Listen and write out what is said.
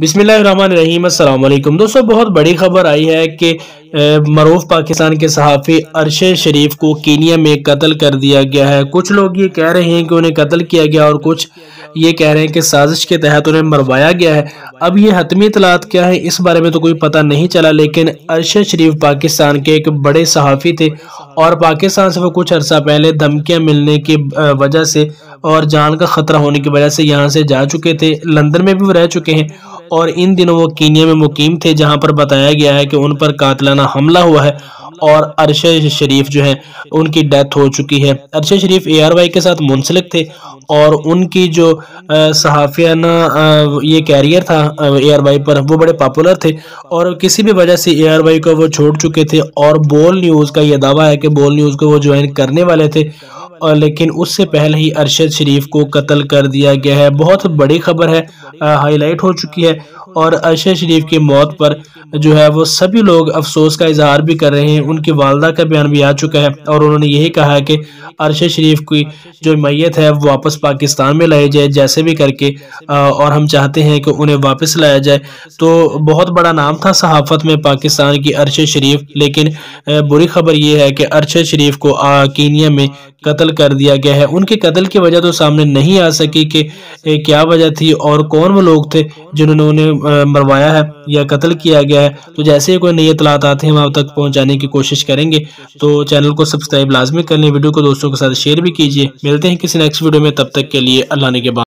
बिस्मिल्लाहिर्रहमानिर्रहीम अस्सलाम वालेकुम दोस्तों, बहुत बड़ी खबर आई है कि मरूफ पाकिस्तान के सहाफ़ी अरशद शरीफ को कीनिया में कत्ल कर दिया गया है। कुछ लोग ये कह रहे हैं कि उन्हें कत्ल किया गया और कुछ ये कह रहे हैं कि साजिश के तहत उन्हें मरवाया गया है। अब ये हतमी इतलात क्या है इस बारे में तो कोई पता नहीं चला, लेकिन अरशद शरीफ पाकिस्तान के एक बड़े सहाफ़ी थे और पाकिस्तान से वो कुछ अर्सा पहले धमकियाँ मिलने की वजह से और जान का ख़तरा होने की वजह से यहाँ से जा चुके थे। लंदन में भी वो रह चुके हैं और इन दिनों वो कीनिया में मुकीम थे, जहां पर बताया गया है कि उन पर कातिलाना हमला हुआ है और अरशद शरीफ जो है उनकी डेथ हो चुकी है। अरशद शरीफ ARY के साथ मुंसलिक थे और उनकी जो सहाफ़ियाना ये कैरियर था ARY पर, वो बड़े पॉपुलर थे और किसी भी वजह से ARY को वो छोड़ चुके थे और बोल न्यूज़ का ये दावा है कि बोल न्यूज़ को वो ज्वाइन करने वाले थे और लेकिन उससे पहले ही अरशद शरीफ को कत्ल कर दिया गया है। बहुत बड़ी खबर है, हाईलाइट हो चुकी है और अरशद शरीफ की मौत पर जो है वो सभी लोग अफसोस का इजहार भी कर रहे हैं। उनकी वालदा का बयान भी आ चुका है और उन्होंने यही कहा है कि अरशद शरीफ की जो मैयत है वो वापस पाकिस्तान में लाई जाए जैसे भी करके, और हम चाहते हैं कि उन्हें वापस लाया जाए। तो बहुत बड़ा नाम था सहाफ़त में पाकिस्तान की अरशद शरीफ, लेकिन बुरी खबर ये है कि अरशद शरीफ को कीनिया में कत्ल कर दिया गया है। उनके कत्ल की वजह तो सामने नहीं आ सकी कि क्या वजह थी और कौन वो लोग थे जिन्होंने उन्हें मरवाया है या कत्ल किया गया है। तो जैसे ही कोई नई इतलात आते हैं वहां तक पहुंचाने की कोशिश करेंगे। तो चैनल को सब्सक्राइब लाजमी कर लें, वीडियो को दोस्तों के साथ शेयर भी कीजिए। मिलते हैं किसी नेक्स्ट वीडियो में, तब तक के लिए अल्लाह ने के बाद।